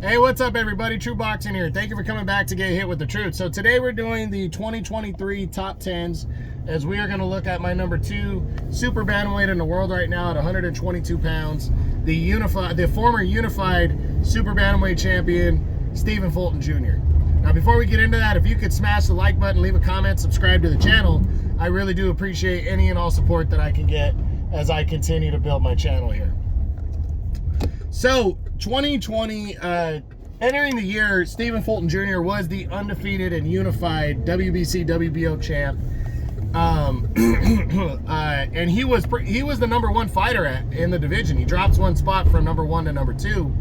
Hey, what's up, everybody? True Boxing here. Thank you for coming back to get hit with the truth. So today we're doing the 2023 top 10s, as we are going to look at my number 2 super bantamweight in the world right now at 122 pounds, the former unified super bantamweight champion, Stephen Fulton Jr. Now, before we get into that, if you could smash the like button, leave a comment, subscribe to the channel, I really do appreciate any and all support that I can get as I continue to build my channel here. So 2020, entering the year, Stephen Fulton Jr. was the undefeated and unified WBC WBO champ, and he was the number 1 fighter in the division. He drops 1 spot from number 1 to number 2.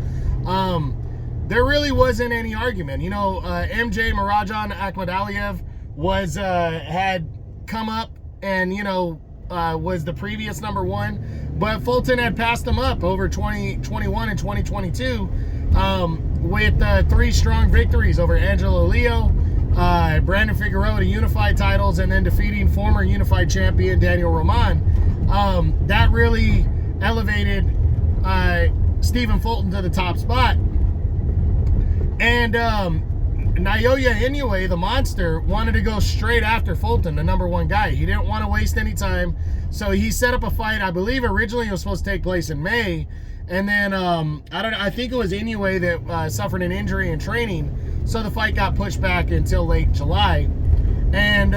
There really wasn't any argument. You know, MJ Marajan Akhmadaliev had come up and was the previous number 1. But Fulton had passed him up over 2021 and 2022 with 3 strong victories over Angelo Leo, Brandon Figueroa to unified titles, and then defeating former unified champion Daniel Roman. That really elevated Stephen Fulton to the top spot. And Naoya Inoue, the monster, wanted to go straight after Fulton, the number 1 guy. He didn't want to waste any time. So he set up a fight. I believe originally it was supposed to take place in May. And then I think it was Inoue that suffered an injury in training. So the fight got pushed back until late July. And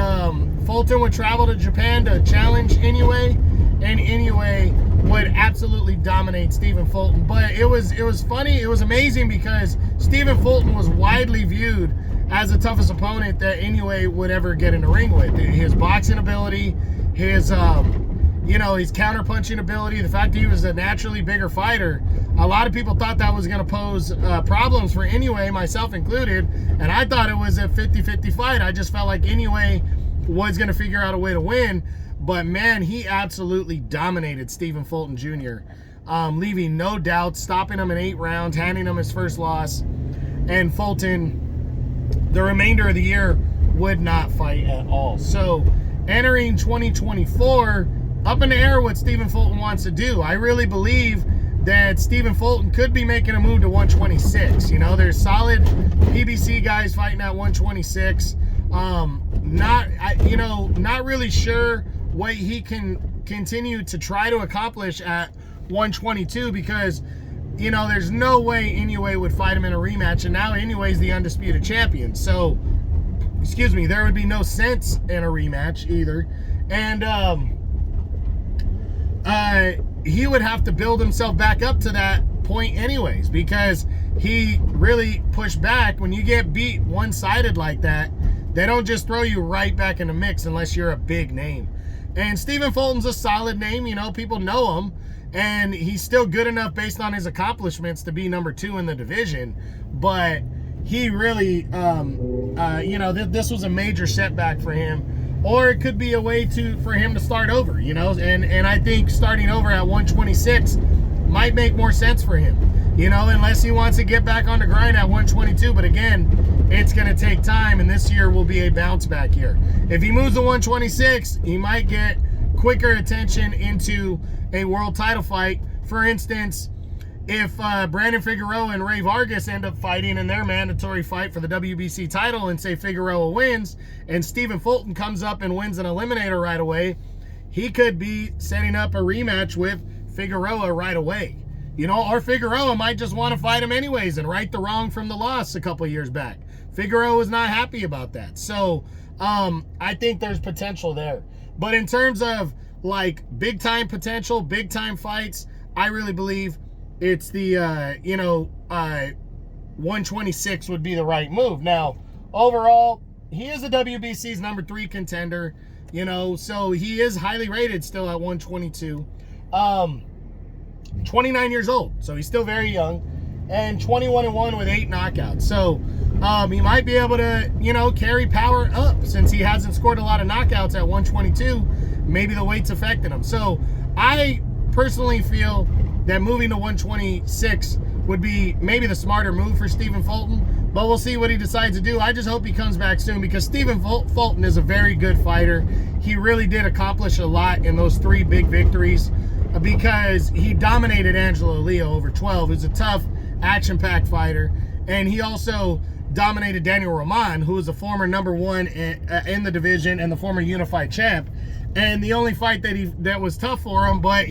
Fulton would travel to Japan to challenge Inoue. And Inoue would absolutely dominate Stephen Fulton. But it was funny. It was amazing because Stephen Fulton was widely viewed as the toughest opponent that Inoue would ever get in the ring with. His boxing ability, his his counter-punching ability, the fact that he was a naturally bigger fighter. A lot of people thought that was going to pose problems for Inoue, myself included, and I thought it was a 50-50 fight. I just felt like Inoue was going to figure out a way to win, but man, he absolutely dominated Stephen Fulton Jr., leaving no doubt, stopping him in 8 rounds, handing him his first loss, and Fulton, the remainder of the year, would not fight at all. So entering 2024, up in the air what Stephen Fulton wants to do. I really believe that Stephen Fulton could be making a move to 126. You know, there's solid PBC guys fighting at 126. Not really sure what he can continue to try to accomplish at 122 because, there's no way Inoue would fight him in a rematch, and now Inoue's the undisputed champion. So, there would be no sense in a rematch either. And he would have to build himself back up to that point anyways, because he really pushed back. When you get beat one-sided like that, they don't just throw you right back in the mix unless you're a big name. And Stephen Fulton's a solid name, people know him, and he's still good enough based on his accomplishments to be number 2 in the division. But he really, this was a major setback for him. Or it could be a way for him to start over, and I think starting over at 126 might make more sense for him, unless he wants to get back on the grind at 122. But again, it's going to take time, and this year will be a bounce back year. If he moves to 126, he might get quicker attention into a world title fight. For instance, if Brandon Figueroa and Ray Vargas end up fighting in their mandatory fight for the WBC title, and say Figueroa wins and Stephen Fulton comes up and wins an eliminator right away, he could be setting up a rematch with Figueroa right away. Or Figueroa might just want to fight him anyways and right the wrong from the loss a couple years back. Figueroa was not happy about that. So I think there's potential there. But in terms of like big time potential, big time fights, I really believe it's the 126 would be the right move. Now, overall, he is the WBC's number 3 contender, so he is highly rated still at 122. 29 years old, so he's still very young, and 21-1 with 8 knockouts. So he might be able to, carry power up since he hasn't scored a lot of knockouts at 122. Maybe the weight's affecting him. So I personally feel that moving to 126 would be maybe the smarter move for Stephen Fulton, but we'll see what he decides to do. I just hope he comes back soon, because Stephen Fulton is a very good fighter. He really did accomplish a lot in those 3 big victories, because he dominated Angelo Leo over 12. He's a tough, action-packed fighter. And he also dominated Daniel Roman, who was the former number 1 in the division and the former unified champ. And the only fight that was tough for him, but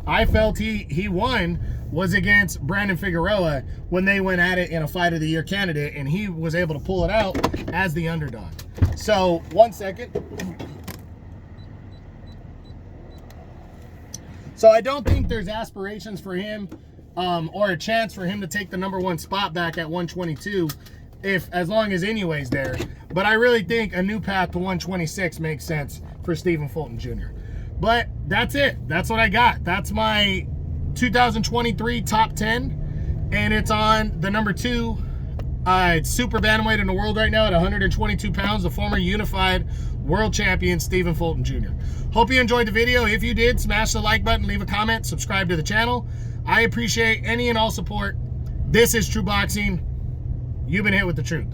I felt he won, was against Brandon Figueroa when they went at it in a Fight of the Year candidate, and he was able to pull it out as the underdog. So, 1 second. So I don't think there's aspirations for him or a chance for him to take the number 1 spot back at 122 as long as Inoue's there. But I really think a new path to 126 makes sense for Stephen Fulton Jr. But that's it. That's what I got. That's my 2023 top 10, and it's on the number 2 Super Bantamweight in the world right now at 122 pounds, the former unified world champion, Stephen Fulton Jr. Hope you enjoyed the video. If you did, smash the like button, leave a comment, subscribe to the channel. I appreciate any and all support. This is True Boxing. You've been hit with the truth.